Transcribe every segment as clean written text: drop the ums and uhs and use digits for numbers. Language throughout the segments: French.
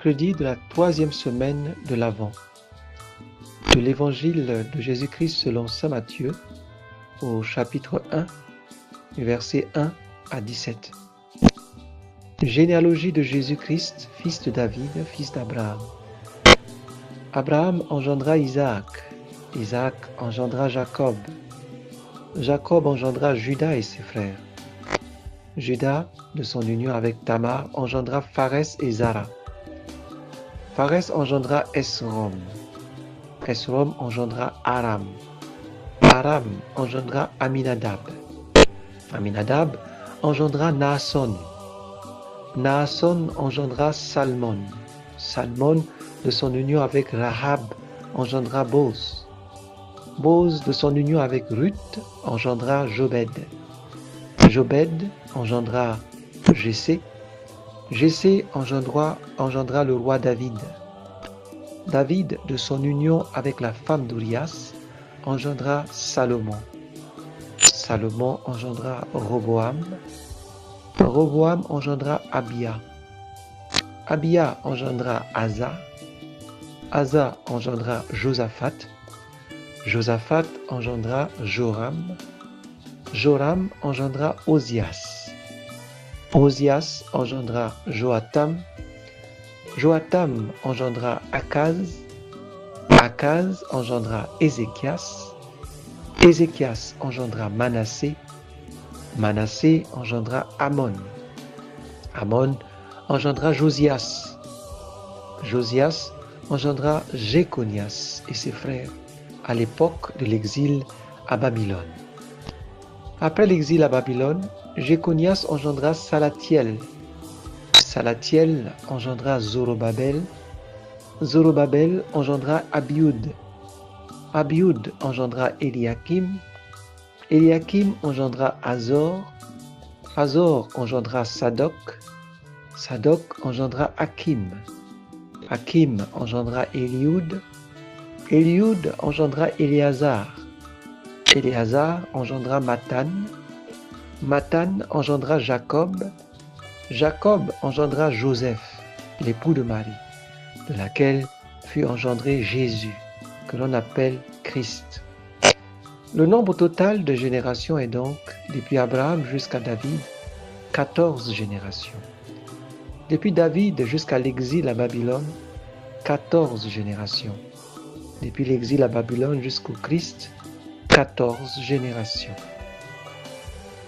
mercredi de la 3e semaine de l'Avent. De l'Évangile de Jésus-Christ selon saint Matthieu, au chapitre 1, versets 1 à 17. Généalogie de Jésus-Christ, fils de David, fils d'Abraham. Abraham engendra Isaac, Isaac engendra Jacob, Jacob engendra Juda et ses frères. Juda, de son union avec Tamar, engendra Pharès et Zara. Pharès engendra Esrom. Esrom engendra Aram. Aram engendra Aminadab. Aminadab engendra Naasson. Naasson engendra Salmon. Salmon, de son union avec Rahab, engendra Boz. Boz, de son union avec Ruth, engendra Jobed. Jobed engendra Jessé. Jessé engendra le roi David. David, de son union avec la femme d'Urias, engendra Salomon. Salomon engendra Roboam. Roboam engendra Abia. Abia engendra Asa. Asa engendra Josaphat. Josaphat engendra Joram. Joram engendra Osias. Osias engendra Joatam. Joatam engendra Akaz. Akaz engendra Ézéchias. Ézéchias engendra Manassé. Manassé engendra Amon. Amon engendra Josias. Josias engendra Jéconias et ses frères à l'époque de l'exil à Babylone. Après l'exil à Babylone, Jéconias engendra Salatiel. Salatiel engendra Zorobabel. Zorobabel engendra Abioud. Abioud engendra Eliakim. Eliakim engendra Azor. Azor engendra Sadok. Sadok engendra Hakim. Hakim engendra Élioud. Élioud engendra Éléazar. Éléazar engendra Mathan. Mathan engendra Jacob. Jacob engendra Joseph, l'époux de Marie, de laquelle fut engendré Jésus, que l'on appelle Christ. Le nombre total de générations est donc, depuis Abraham jusqu'à David, 14 générations. Depuis David jusqu'à l'exil à Babylone, 14 générations. Depuis l'exil à Babylone jusqu'au Christ, 14 générations.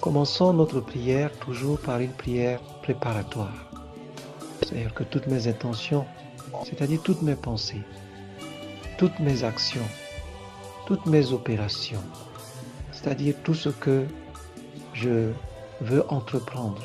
Commençons notre prière toujours par une prière préparatoire. C'est-à-dire que toutes mes intentions, c'est-à-dire toutes mes pensées, toutes mes actions, toutes mes opérations, c'est-à-dire tout ce que je veux entreprendre,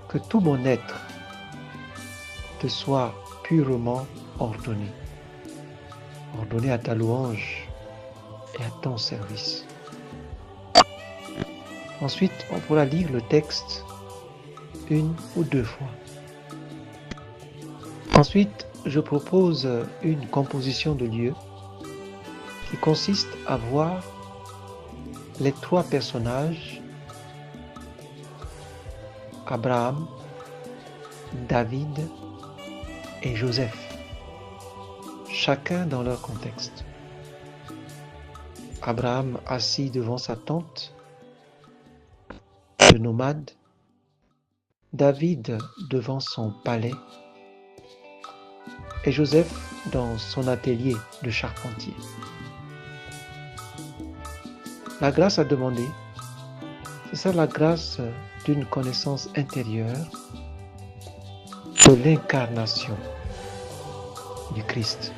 que tout mon être te soit purement ordonné, ordonné à ta louange et à ton service. Ensuite, on pourra lire le texte une ou deux fois. Ensuite, je propose une composition de lieux qui consiste à voir les trois personnages, Abraham, David et Joseph, chacun dans leur contexte. Abraham assis devant sa tente de nomade, David devant son palais et Joseph dans son atelier de charpentier. La grâce à demander, c'est ça la grâce d'une connaissance intérieure de l'incarnation du Christ.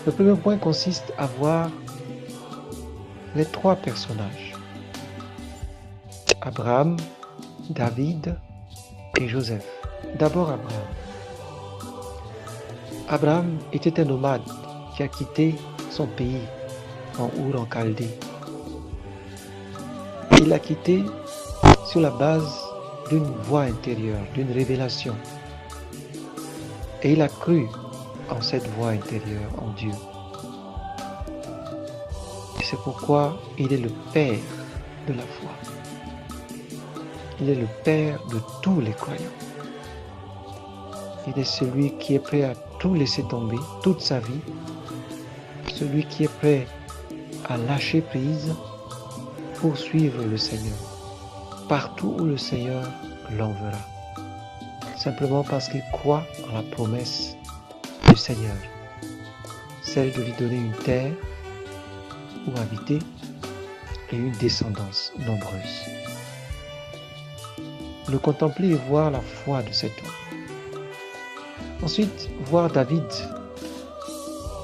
Le premier point consiste à voir les trois personnages. Abraham, David et Joseph. D'abord Abraham. Abraham était un nomade qui a quitté son pays en Our en Chaldée. Il l'a quitté sur la base d'une voix intérieure, d'une révélation. Et il a cru en cette voix intérieure, en Dieu. Et c'est pourquoi il est le père de la foi. il est le Père de tous les croyants. Il est celui qui est prêt à tout laisser tomber, toute sa vie, celui qui est prêt à lâcher prise pour suivre le Seigneur, partout où le Seigneur l'enverra, simplement parce qu'il croit en la promesse du Seigneur, celle de lui donner une terre où habiter et une descendance nombreuse. Le contempler et voir la foi de cet homme. Ensuite, voir David,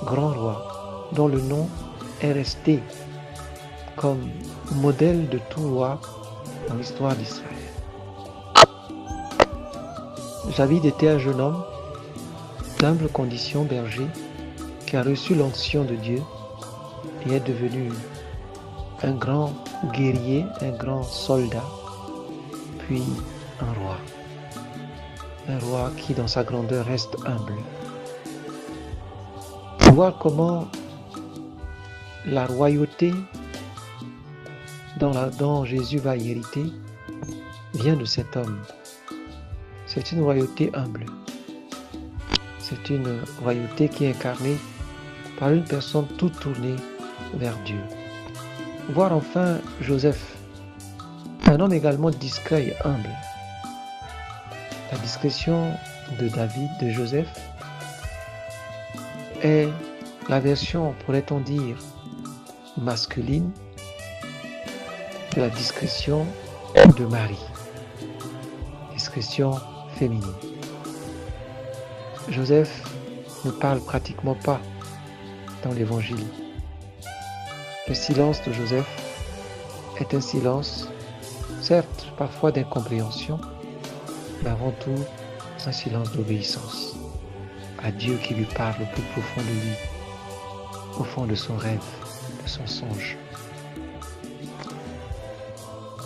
grand roi, dont le nom est resté comme modèle de tout roi dans l'histoire d'Israël. David était un jeune homme d'humble condition, berger, qui a reçu l'onction de Dieu et est devenu un grand guerrier, un grand soldat, puis un roi. Un roi qui, dans sa grandeur, reste humble. Voir comment la royauté dont Jésus va hériter vient de cet homme. C'est une royauté humble. C'est une royauté qui est incarnée par une personne toute tournée vers Dieu. Voir enfin Joseph, un homme également discret et humble. La discrétion de David, de Joseph, est la version, pourrait-on dire, masculine de la discrétion de Marie, discrétion féminine. Joseph ne parle pratiquement pas dans l'évangile. Le silence de Joseph est un silence, certes parfois d'incompréhension, mais avant tout un silence d'obéissance à Dieu qui lui parle au plus profond de lui, au fond de son rêve, de son songe.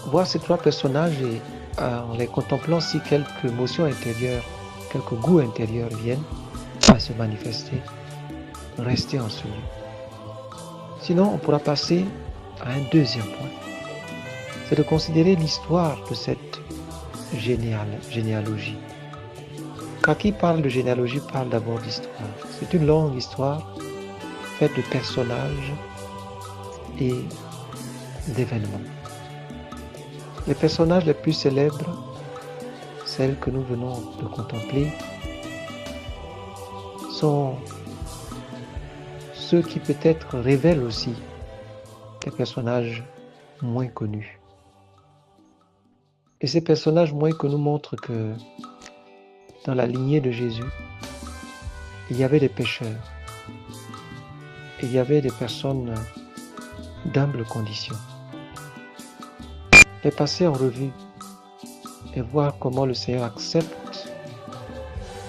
Voir ces trois personnages et en les contemplant, si quelques émotions intérieures, quelques goûts intérieurs viennent à se manifester, rester en ce lieu. Sinon, on pourra passer à un deuxième point. C'est de considérer l'histoire de cette généalogie. Quand qui parle de généalogie parle d'abord d'histoire. C'est une longue histoire faite de personnages et d'événements. Les personnages les plus célèbres, celles que nous venons de contempler, sont ceux qui peut-être révèlent aussi des personnages moins connus. Et ces personnages moins connus montrent que dans la lignée de Jésus, il y avait des pécheurs, et il y avait des personnes d'humble condition. Les passer en revue et voir comment le Seigneur accepte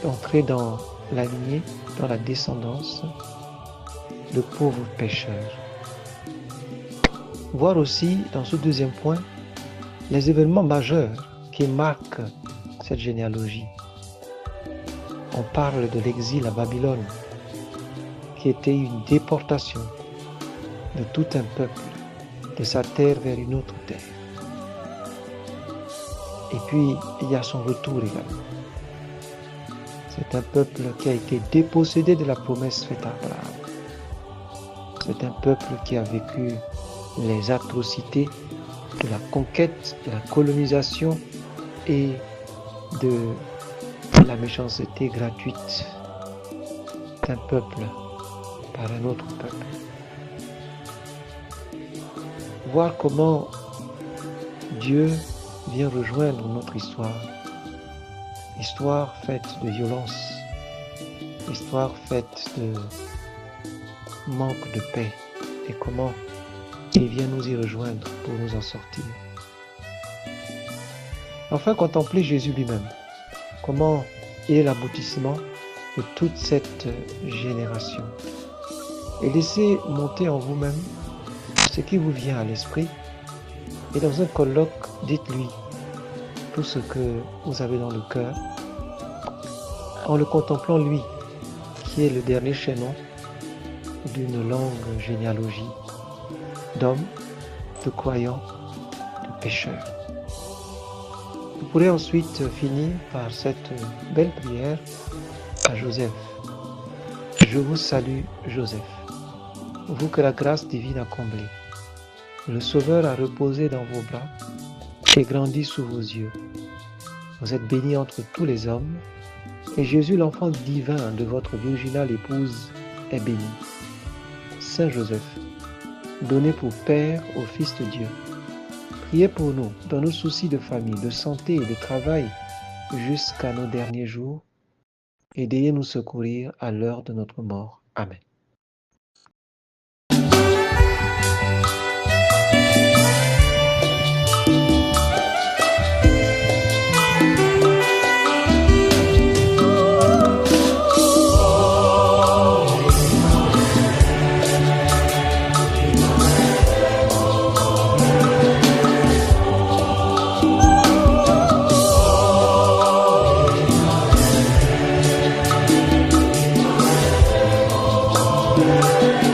d'entrer dans la lignée, dans la descendance de pauvres pécheurs. Voir aussi dans ce deuxième point les événements majeurs qui marquent cette généalogie. On parle de l'exil à Babylone, qui était une déportation de tout un peuple, de sa terre vers une autre terre. Et puis, il y a son retour également. C'est un peuple qui a été dépossédé de la promesse faite à Abraham. C'est un peuple qui a vécu les atrocités de la conquête, de la colonisation et de la méchanceté gratuite d'un peuple par un autre peuple. Voir comment Dieu vient rejoindre notre histoire. Histoire faite de violence, histoire faite de manque de paix, et comment il vient nous y rejoindre pour nous en sortir. Enfin, contempler Jésus lui-même, comment il est l'aboutissement de toute cette génération. Et laissez monter en vous-même ce qui vous vient à l'esprit, et dans un colloque, dites-lui tout ce que vous avez dans le cœur, en le contemplant lui, qui est le dernier chaînon d'une longue généalogie d'hommes, de croyants, de pécheurs. Vous pourrez ensuite finir par cette belle prière à Joseph. Je vous salue, Joseph, vous que la grâce divine a comblé. Le Sauveur a reposé dans vos bras et grandi sous vos yeux. Vous êtes béni entre tous les hommes, et Jésus, l'enfant divin de votre virginale épouse, est béni. Saint Joseph, donné pour Père au Fils de Dieu, priez pour nous dans nos soucis de famille, de santé et de travail jusqu'à nos derniers jours, et d'ayez nous secourir à l'heure de notre mort. Amen. Thank you.